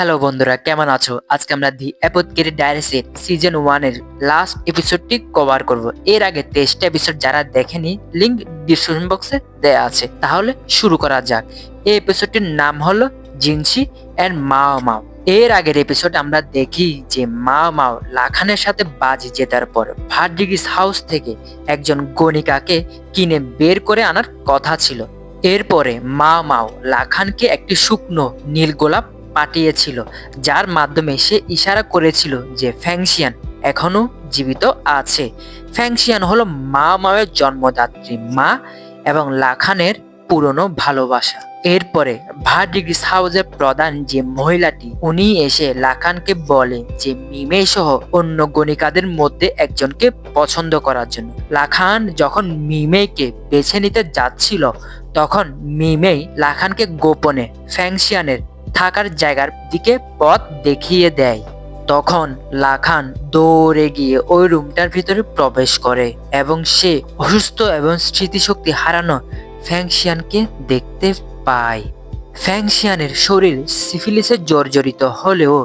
Hello বন্ধুরা, কেমন আছো? আজকে আমরা দি অ্যাপোথেকেরি ডায়েরিসের সিজন 1 এর লাস্ট এপিসোডটি কভার করব। এর আগে 23টা এপিসোড যারা দেখেনি, লিংক ডিসক্রিপশন বক্সে দেয়া আছে। তাহলে শুরু করা যাক। এই এপিসোডটির নাম হলো জিনসি এন্ড মাও মাও। এর আগের এপিসোড আমরা দেখি যে মাও মাও লাখানের সাথে বাজি জেতার পর ভার্ডিগিস হাউস থেকে একজন গণিকাকে কিনে বের করে আনার কথা ছিল। এরপরে মাও মাও লাখানকে একটি শুকনো নীল গোলাপ পাঠিয়েছিল, যার মাধ্যমে সে ইশারা করেছিল যে ফ্যাংশিয়ান এখনো জীবিত আছে। ফ্যাংশিয়ান হলো মা মায়ের জন্মদাত্রী মা এবং লাখানের পুরনো ভালোবাসা। এরপরে ভার্ডিগিস হাউসের প্রধান যে মহিলাটি উনি এসে লাখানকে বলে যে মিমে সহ অন্য গণিকাদের মধ্যে একজনকে পছন্দ করার জন্য। লাখান যখন মিমেকে বেছে নিতে যাচ্ছিল তখন মিমেই লাখানকে গোপনে ফ্যাংশিয়ানের থাকার জায়গার দিকে পথ দেখিয়ে দেয়। তখন লাখান দৌড়ে গিয়ে ওই রুমটার ভিতরে প্রবেশ করে এবং সে অসুস্থ এবং স্মৃতিশক্তি হারানো ফ্যাংশিয়ানকে দেখতে পায়। ফ্যাংশিয়ানের শরীর সিফিলিসে জর্জরিত হলেও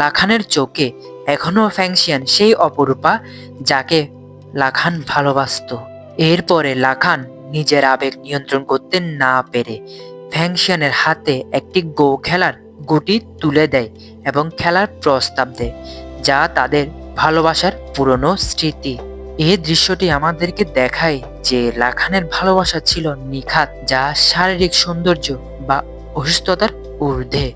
লাখানের চোখে এখনো ফ্যাংশিয়ান সেই অপরূপা যাকে লাখান ভালোবাসত। এরপরে লাখান নিজের আবেগ নিয়ন্ত্রণ করতে না পেরে ফ্যাংশিয়ানের হাতে একটি গো খেলার গুটি তুলে দেয় এবং খেলার প্রস্তাব দেয়, যা তাদের ভালোবাসার পুরনো স্মৃতি। এই দৃশ্যটি আমাদেরকে দেখায় যে লাখানের ভালোবাসা ছিল নিখাত, যা শারীরিক সৌন্দর্য বা অসুস্থতার ঊর্ধ্বে।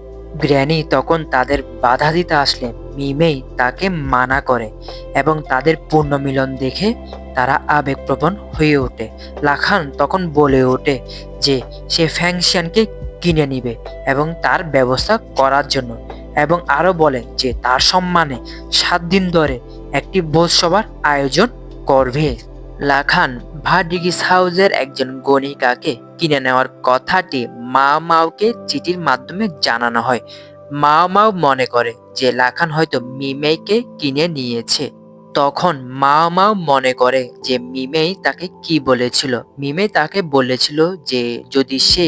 গ্র্যানি তখন তাদের বাধা দিতে আসলে মিমেই তাকে মানা করে এবং তাদের পুনর্মিলন দেখে তারা আবেগপ্রবণ হয়ে ওঠে। লাখান তখন বলে ওঠে যে সে ফ্যাংশিয়ানকে কিনে নিবে এবং তার ব্যবস্থা করার জন্য, এবং আরো বলে যে তার সম্মানে 7 দিন ধরে একটি ভোজসভার আয়োজন করবে। লাখান ভার্ডিগিস হাউসের একজন গণিকাকে কিনে নেওয়ার কথাটি মা মাওকে চিঠির মাধ্যমে জানানো হয়। মা মাও মনে করে যে লাখান হয়তো মিমেইকে কিনে নিয়েছে। তখন মা মাও মনে করে যে মিমেই তাকে কি বলেছিল। মিমে তাকে বলেছিল যে যদি সে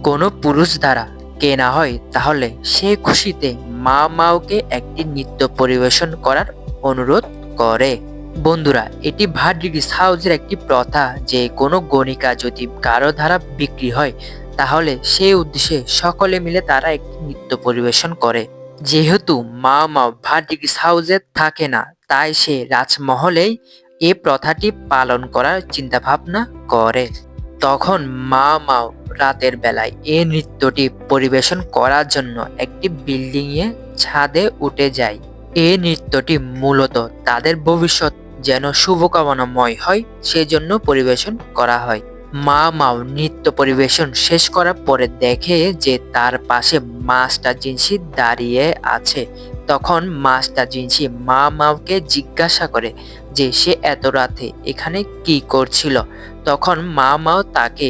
কোনো পুরুষ দ্বারা কেনা হয় তাহলে সে খুশিতে মা মাওকে একটি নৃত্য পরিবেশন করার অনুরোধ করে। বন্ধুরা, এটি ভার্ডিগিস হাউসের একটি প্রথা যে কোনো গণিকা যদি কারো দ্বারা বিক্রি হয় তাহলে সেই উদ্দেশ্যে সকলে মিলে তারা একটি নৃত্য পরিবেশন করে। যেহেতু মা মাও ভার্ডিগিস হাউসে থাকে না, তাই সে রাজমহলেই এই প্রথাটি পালন করার চিন্তাভাবনা করে। তখন মা মাও রাতের বেলায় এই নৃত্যটি পরিবেশন করার জন্য একটি বিল্ডিং এ ছাদে উঠে যায়। এই নৃত্যটি মূলত তাদের ভবিষ্যৎ যেন শুভকামনাময় হয় সেজন্য পরিবেশন করা হয়। মা মাও নৃত্য পরিবেশন শেষ করার পরে দেখে যে তার পাশে মাস্টার জিনসি দাঁড়িয়ে আছে। তখন মাস্টার জিনসি মা মাওকে জিজ্ঞাসা করে যে সে এত রাতে এখানে কি করছিল। তখন মা মাও তাকে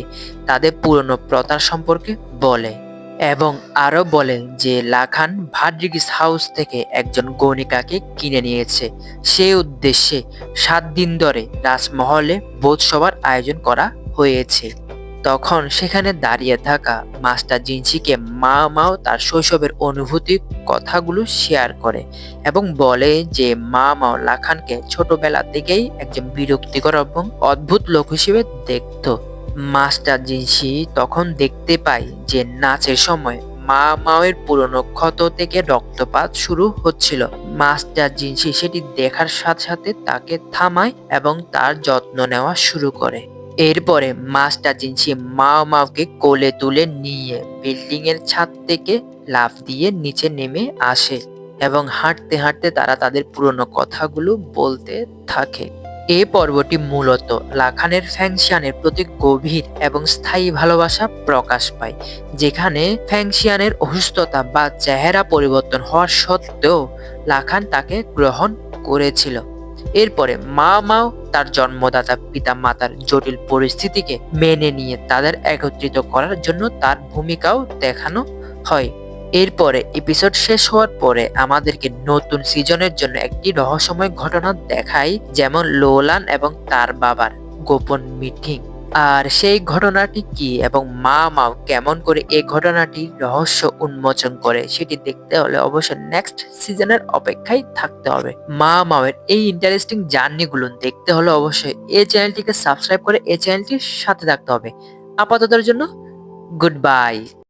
তাদের পুরনো প্রথা সম্পর্কে বলে এবং আরো বলে যে লাখান ভার্ডিগিস হাউস থেকে একজন গণিকাকে কিনে নিয়েছে। সেই উদ্দেশ্যে 7 দিন ধরে রাজমহলে ভোজসভার আয়োজন করা হয়েছে। তখন সেখানে দাঁড়িয়ে থাকা মাস্টার জিনসিকে মা মাও তার শৈশবের অনুভূতি কথাগুলো শেয়ার করে এবং বলে যে মা মাও লাখানকে ছোটবেলা থেকেই একজন বিরক্তিকর এবং অদ্ভুত লোক হিসেবে দেখত। মাস্টার জিনসি তখন দেখতে পায় যে নাচের সময় মা মাওয়ের পুরনো ক্ষত থেকে রক্তপাত শুরু হচ্ছিল। মাস্টার জিনসি সেটি দেখার সাথে সাথে তাকে থামায় এবং তার যত্ন নেওয়া শুরু করে। এরপরে মাস্টার জিনসি মাও মাওকে কোলে তুলে নিয়ে বিল্ডিং এর ছাদ থেকে লাফ দিয়ে নিচে নেমে আসে এবং হাঁটতে হাঁটতে তারা তাদের পুরনো কথাগুলো বলতে থাকে। এই পর্বটি মূলত লাখানের ফ্যাংশিয়ানের প্রতি গভীর এবং স্থায়ী ভালোবাসা প্রকাশ পায়, যেখানে ফ্যাংশিয়ানের অসুস্থতা বা চেহারা পরিবর্তন হওয়ার সত্ত্বেও লাখান তাকে গ্রহণ করেছিল। এরপরে মা মাও তার জন্মদাতা পিতা মাতার জটিল পরিস্থিতিকে মেনে নিয়ে তাদের একত্রিত করার জন্য তার ভূমিকাও দেখানো হয়। এরপরে এপিসোড শেষ হওয়ার পরে আমাদেরকে নতুন সিজনের জন্য একটি রহস্যময় ঘটনা দেখায়, যেমন লোলান এবং তার বাবার গোপন মিটিং। আর সেই ঘটনাটি কি এবং মা মাও কেমন করে এই ঘটনাটির রহস্য উন্মোচন করে সেটি দেখতে হলে অবশ্যই নেক্সট সিজনের অপেক্ষায় থাকতে হবে। মা মাওয়ের এই ইন্টারেস্টিং জার্নিগুলো দেখতে হলে অবশ্যই এই চ্যানেলটিকে সাবস্ক্রাইব করে এই চ্যানেলটির সাথে থাকতে হবে। আপাততের জন্য গুড বাই।